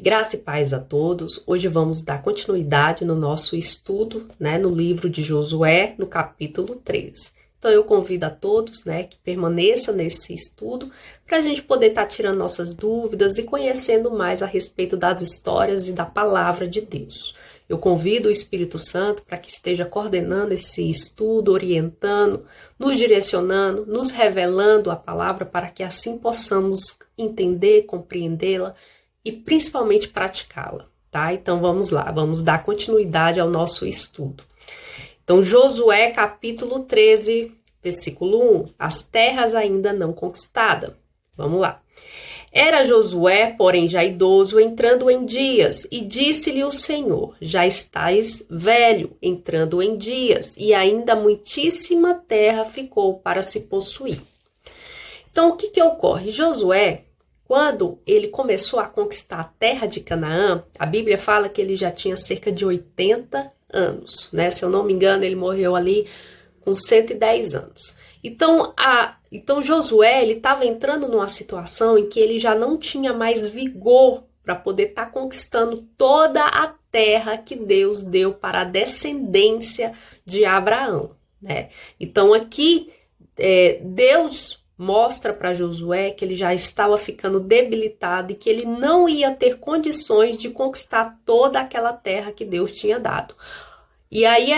Graça e paz a todos. Hoje vamos dar continuidade no nosso estudo, no livro de Josué, no capítulo 13. Então eu convido a todos, que permaneçam nesse estudo para a gente poder estar tirando nossas dúvidas e conhecendo mais a respeito das histórias e da palavra de Deus. Eu convido o Espírito Santo para que esteja coordenando esse estudo, orientando, nos direcionando, nos revelando a palavra para que assim possamos entender, compreendê-la e principalmente praticá-la, tá? Então vamos lá, vamos dar continuidade ao nosso estudo. Então Josué capítulo 13, versículo 1, as terras ainda não conquistadas. Vamos lá. Era Josué, porém já idoso, entrando em dias, e disse-lhe o Senhor, já estás velho, entrando em dias, e ainda muitíssima terra ficou para se possuir. Então o que ocorre? Josué, quando ele começou a conquistar a terra de Canaã, a Bíblia fala que ele já tinha cerca de 80 anos, né? Se eu não me engano, ele morreu ali com 110 anos. Então Josué, ele estava entrando numa situação em que ele já não tinha mais vigor para poder estar conquistando toda a terra que Deus deu para a descendência de Abraão, né? Então aqui Deus mostra para Josué que ele já estava ficando debilitado e que ele não ia ter condições de conquistar toda aquela terra que Deus tinha dado. E aí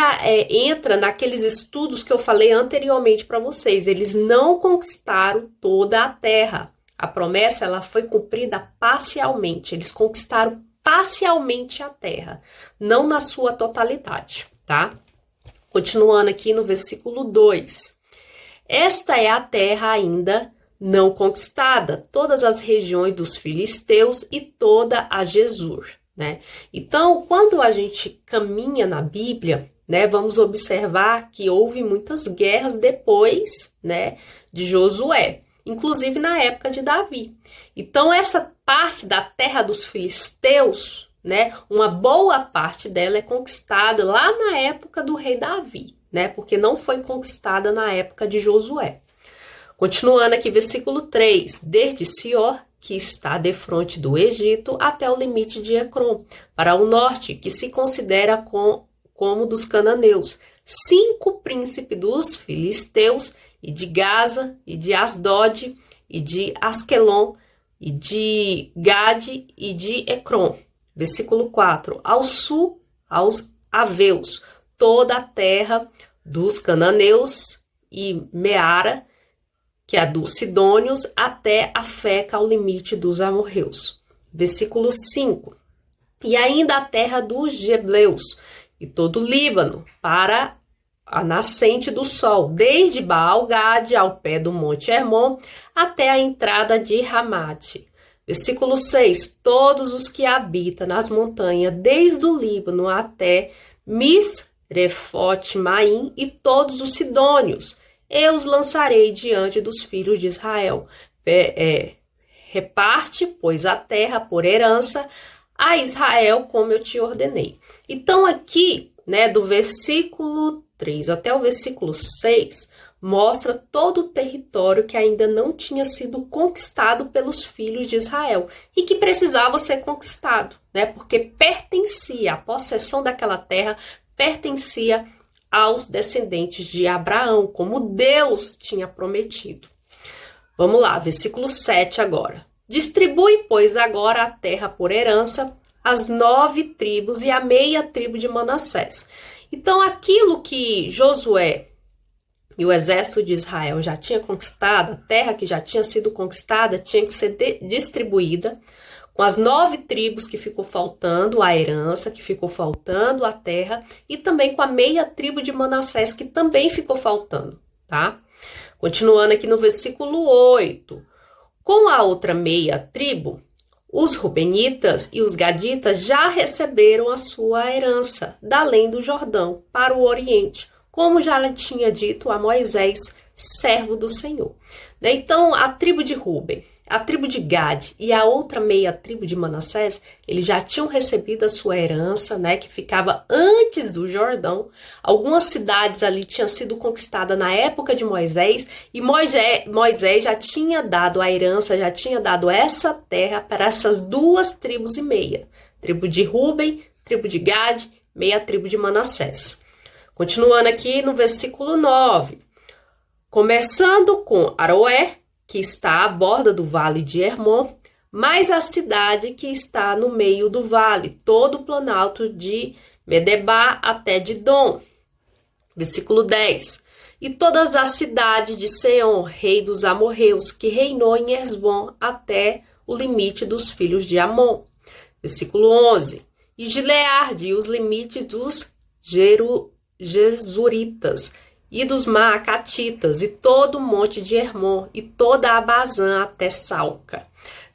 entra naqueles estudos que eu falei anteriormente para vocês. Eles não conquistaram toda a terra. A promessa ela foi cumprida parcialmente. Eles conquistaram parcialmente a terra, não na sua totalidade, tá? Continuando aqui no versículo 2. Esta é a terra ainda não conquistada, todas as regiões dos filisteus e toda a Jesur, né? Então, quando a gente caminha na Bíblia, vamos observar que houve muitas guerras depois, de Josué, inclusive na época de Davi. Então, essa parte da terra dos filisteus, uma boa parte dela é conquistada lá na época do rei Davi, porque não foi conquistada na época de Josué. Continuando aqui, versículo 3. Desde Sior, que está defronte do Egito, até o limite de Ecrom, para o norte, que se considera como dos cananeus. 5 príncipes dos filisteus, e de Gaza, e de Asdod, e de Asquelon, e de Gade, e de Ecrom. Versículo 4. Ao sul, aos Aveus, toda a terra dos cananeus e Meara, que é dos sidônios, até a Feca, ao limite dos amorreus. Versículo 5. E ainda a terra dos Jebleus, e todo o Líbano, para a nascente do sol, desde Baal-Gade, ao pé do monte Hermon, até a entrada de Ramate. Versículo 6. Todos os que habitam nas montanhas, desde o Líbano até Misrefote-Maim, e todos os sidônios, eu os lançarei diante dos filhos de Israel. Reparte, pois, a terra por herança a Israel, como eu te ordenei. Então aqui, do versículo 3 até o versículo 6, mostra todo o território que ainda não tinha sido conquistado pelos filhos de Israel e que precisava ser conquistado, porque pertencia, a possessão daquela terra pertencia aos descendentes de Abraão, como Deus tinha prometido. Vamos lá, versículo 7 agora. Distribui, pois, agora a terra por herança, as 9 tribos e a meia tribo de Manassés. Então, aquilo que Josué e o exército de Israel já tinha conquistado, a terra que já tinha sido conquistada, tinha que ser distribuída com as 9 tribos que ficou faltando, a herança que ficou faltando, a terra, e também com a meia tribo de Manassés, que também ficou faltando, tá? Continuando aqui no versículo 8. Com a outra meia tribo, os Rubenitas e os Gaditas já receberam a sua herança, da além do Jordão, para o Oriente, como já lhe tinha dito a Moisés, servo do Senhor. Então, a tribo de Ruben. a tribo de Gade e a outra meia tribo de Manassés, eles já tinham recebido a sua herança, né, que ficava antes do Jordão. Algumas cidades ali tinham sido conquistadas na época de Moisés, e Moisés já tinha dado a herança, já tinha dado essa terra para essas duas tribos e meia. Tribo de Ruben, tribo de Gade, meia tribo de Manassés. Continuando aqui no versículo 9. Começando com Aroé, que está à borda do vale de Hermon, mais a cidade que está no meio do vale, todo o planalto de Medebá até Didom. Versículo 10. E todas as cidades de Seom, rei dos amorreus, que reinou em Esbom até o limite dos filhos de Amon. Versículo 11. E Gileade, e os limites dos Jesuritas, e dos Maacatitas, e todo o monte de Hermon, e toda a Bazã até Salca.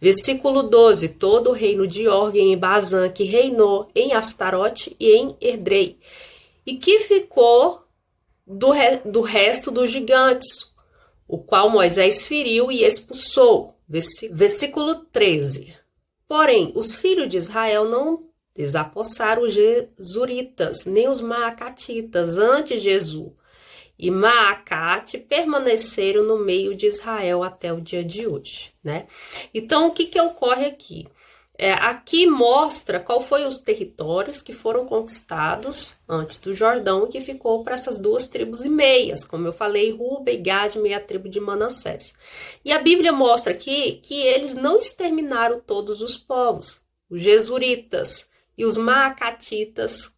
Versículo 12. Todo o reino de Og em Bazã, que reinou em Astarote e em Edrei, e que ficou do resto dos gigantes, o qual Moisés feriu e expulsou. Versículo 13. Porém, os filhos de Israel não desapossaram os Jesuritas, nem os Maacatitas, antes de Jesus. E Maacate permaneceram no meio de Israel até o dia de hoje, né? Então, o que ocorre aqui? Aqui mostra qual foi os territórios que foram conquistados antes do Jordão e que ficou para essas duas tribos e meias, como eu falei, Ruben, Gade, meia tribo de Manassés. E a Bíblia mostra aqui que eles não exterminaram todos os povos. Os Jesuritas e os Maacatitas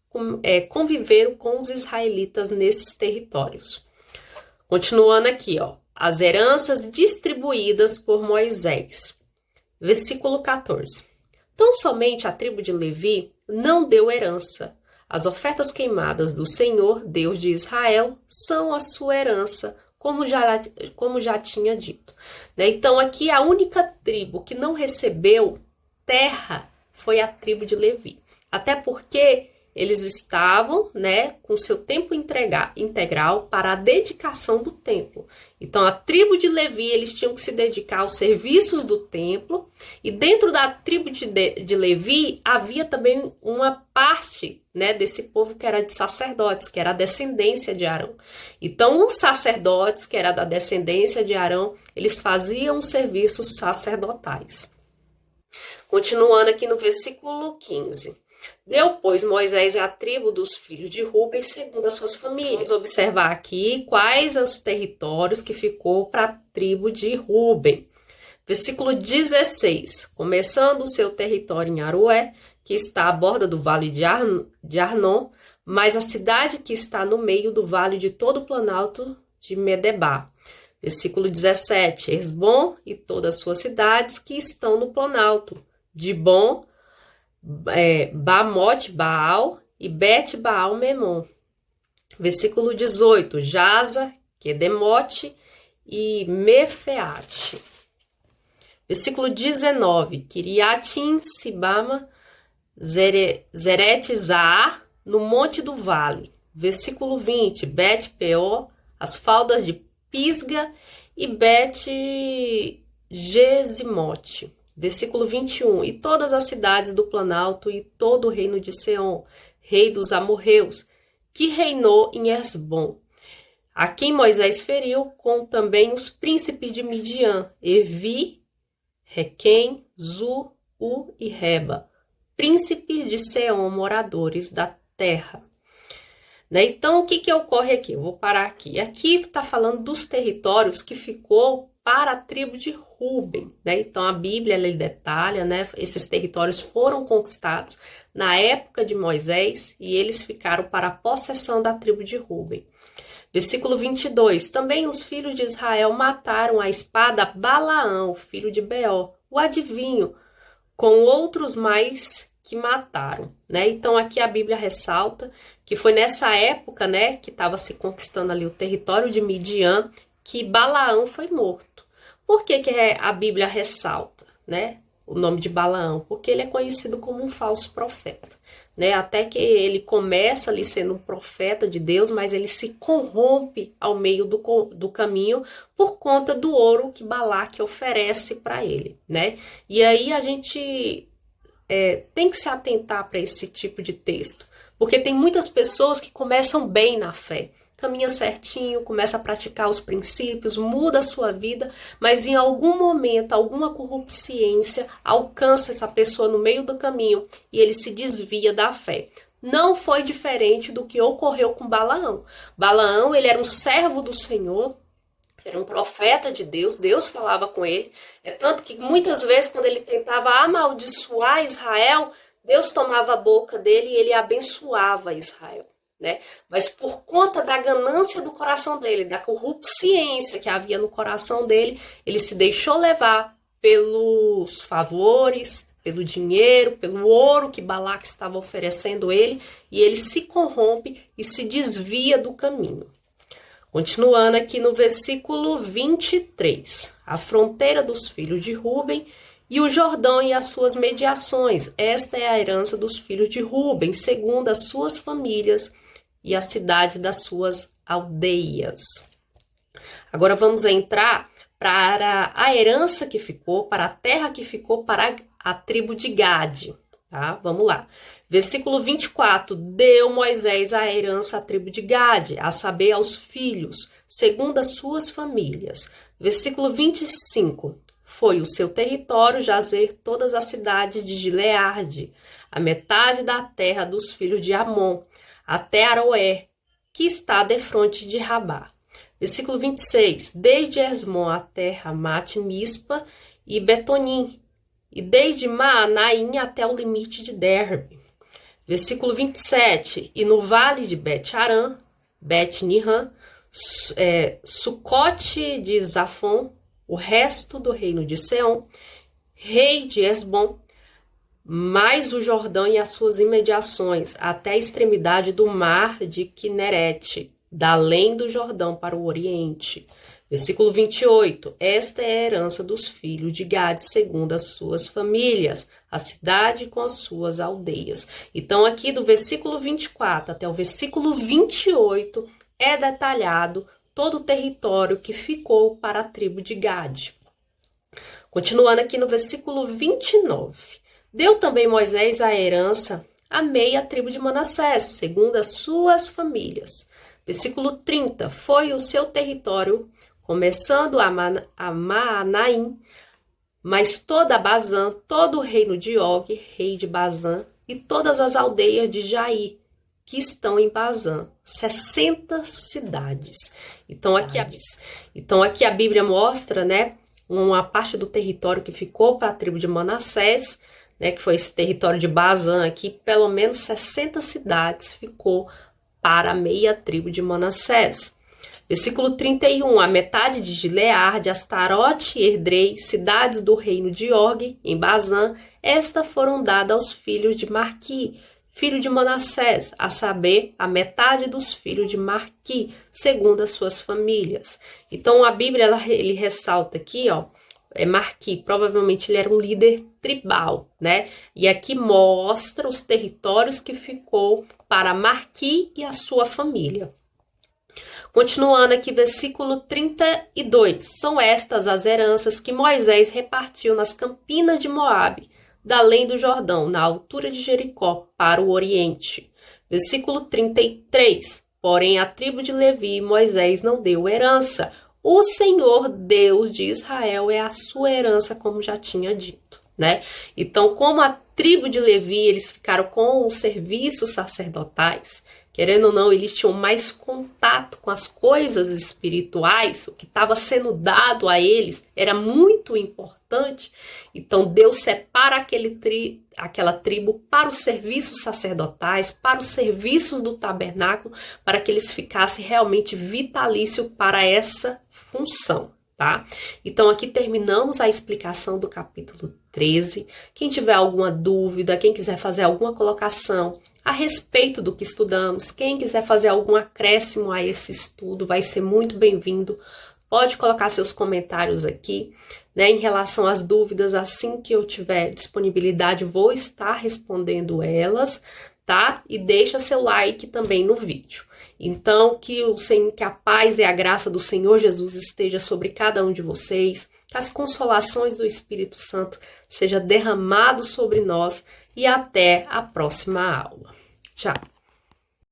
conviveram com os israelitas nesses territórios. Continuando aqui, ó, as heranças distribuídas por Moisés. Versículo 14. Tão somente a tribo de Levi não deu herança. As ofertas queimadas do Senhor, Deus de Israel, são a sua herança, como já tinha dito. Então, aqui a única tribo que não recebeu terra foi a tribo de Levi. Até porque eles estavam, né, com seu tempo integral para a dedicação do templo. Então, a tribo de Levi, eles tinham que se dedicar aos serviços do templo. E dentro da tribo de Levi, havia também uma parte, né, desse povo que era de sacerdotes, que era a descendência de Arão. Então, os sacerdotes, que era da descendência de Arão, eles faziam serviços sacerdotais. Continuando aqui no versículo 15. Deu, pois, Moisés a tribo dos filhos de Ruben segundo as suas famílias. Vamos observar aqui quais os territórios que ficou para a tribo de Ruben. Versículo 16. Começando o seu território em Aroé, que está à borda do vale de Arnon, mas a cidade que está no meio do vale de todo o planalto de Medebá. Versículo 17. Esbom e todas as suas cidades que estão no planalto. Dibom, Bamote, Baal e Bet Baal Memon. Versículo 18, Jaza, Quedemote e Mefeate. Versículo 19, Kiriatim, Sibama, Zeret-Zaar, no monte do vale. Versículo 20, Bet-Peor, as faldas de Pisga e Bet-Gesimote. Versículo 21, e todas as cidades do Planalto e todo o reino de Seom, rei dos amorreus, que reinou em Esbom, a quem Moisés feriu, com também os príncipes de Midian, Evi, Requem, Zu, U e Reba, príncipes de Seom, moradores da terra. Então, o que ocorre aqui? Eu vou parar aqui. Aqui está falando dos territórios que ficou para a tribo de Ruben. Então, a Bíblia ela detalha, né? Esses territórios foram conquistados na época de Moisés e eles ficaram para a possessão da tribo de Ruben. Versículo 22. Também os filhos de Israel mataram a espada Balaão, filho de Beor, o adivinho, com outros mais que mataram, né? Então aqui a Bíblia ressalta que foi nessa época, né, que estava se conquistando ali o território de Midian, que Balaão foi morto. Por que a Bíblia ressalta, né? o nome de Balaão? Porque ele é conhecido como um falso profeta, né? Até que ele começa ali sendo um profeta de Deus, mas ele se corrompe ao meio do caminho por conta do ouro que Balaque oferece para ele, né? E aí a gente tem que se atentar para esse tipo de texto, porque tem muitas pessoas que começam bem na fé, caminha certinho, começa a praticar os princípios, muda a sua vida, mas em algum momento, alguma corrupciência alcança essa pessoa no meio do caminho e ele se desvia da fé. Não foi diferente do que ocorreu com Balaão. Balaão, ele era um servo do Senhor, era um profeta de Deus, Deus falava com ele. É tanto que muitas vezes quando ele tentava amaldiçoar Israel, Deus tomava a boca dele e ele abençoava Israel, né? Mas por conta da ganância do coração dele, da corrupciência que havia no coração dele, ele se deixou levar pelos favores, pelo dinheiro, pelo ouro que Balaque estava oferecendo ele, e ele se corrompe e se desvia do caminho. Continuando aqui no versículo 23, a fronteira dos filhos de Ruben e o Jordão e as suas mediações. Esta é a herança dos filhos de Ruben, segundo as suas famílias e a cidade das suas aldeias. Agora vamos entrar para a herança que ficou, para a terra que ficou para a tribo de Gade. Tá? Vamos lá. Versículo 24. Deu Moisés a herança à tribo de Gade, a saber, aos filhos, segundo as suas famílias. Versículo 25. Foi o seu território jazer todas as cidades de Gileade, a metade da terra dos filhos de Amon, até Aroé, que está defronte de Rabá. Versículo 26. Desde Esmon até Ramate Mispa e Betonim, e desde Maanaim até o limite de Derbe. Versículo 27. E no vale de Bet-Aram, Bet-Niram, Sucote de Zafon, o resto do reino de Seom, rei de Esbom, mais o Jordão e as suas imediações, até a extremidade do mar de Quinerete, da além do Jordão para o oriente. Versículo 28. Esta é a herança dos filhos de Gade, segundo as suas famílias, a cidade com as suas aldeias. Então, aqui do versículo 24 até o versículo 28, é detalhado todo o território que ficou para a tribo de Gade. Continuando aqui no versículo 29. Deu também Moisés a herança à meia tribo de Manassés, segundo as suas famílias. Versículo 30. Foi o seu território, começando a Maanaim, mas toda Bazã, todo o reino de Og, rei de Bazã, e todas as aldeias de Jair, que estão em Bazã, 60 cidades. Então aqui a Bíblia mostra, né, uma parte do território que ficou para a tribo de Manassés, né, que foi esse território de Bazã aqui, pelo menos 60 cidades ficou para a meia tribo de Manassés. Versículo 31, a metade de Gileade, Astarote e Edrei, cidades do reino de Og, em Bazã, estas foram dadas aos filhos de Marqui, filho de Manassés, a saber, a metade dos filhos de Marqui, segundo as suas famílias. Então, a Bíblia, ele ressalta aqui, ó, Marqui, provavelmente ele era um líder tribal, né? E aqui mostra os territórios que ficou para Marqui e a sua família. Continuando aqui, versículo 32. São estas as heranças que Moisés repartiu nas campinas de Moabe, da além do Jordão, na altura de Jericó, para o oriente. Versículo 33. Porém, a tribo de Levi, Moisés não deu herança. O Senhor, Deus de Israel, é a sua herança, como já tinha dito, né? Então, como a tribo de Levi, eles ficaram com os serviços sacerdotais, querendo ou não, eles tinham mais contato com as coisas espirituais, o que estava sendo dado a eles era muito importante. Então, Deus separa aquela tribo para os serviços sacerdotais, para os serviços do tabernáculo, para que eles ficassem realmente vitalício para essa função, tá? Então, aqui terminamos a explicação do capítulo 13. Quem tiver alguma dúvida, quem quiser fazer alguma colocação a respeito do que estudamos, quem quiser fazer algum acréscimo a esse estudo, vai ser muito bem-vindo. Pode colocar seus comentários aqui, né, em relação às dúvidas. Assim que eu tiver disponibilidade, vou estar respondendo elas, tá? E deixa seu like também no vídeo. Então, que a paz e a graça do Senhor Jesus esteja sobre cada um de vocês, que as consolações do Espírito Santo seja derramado sobre nós, e até a próxima aula. Tchau!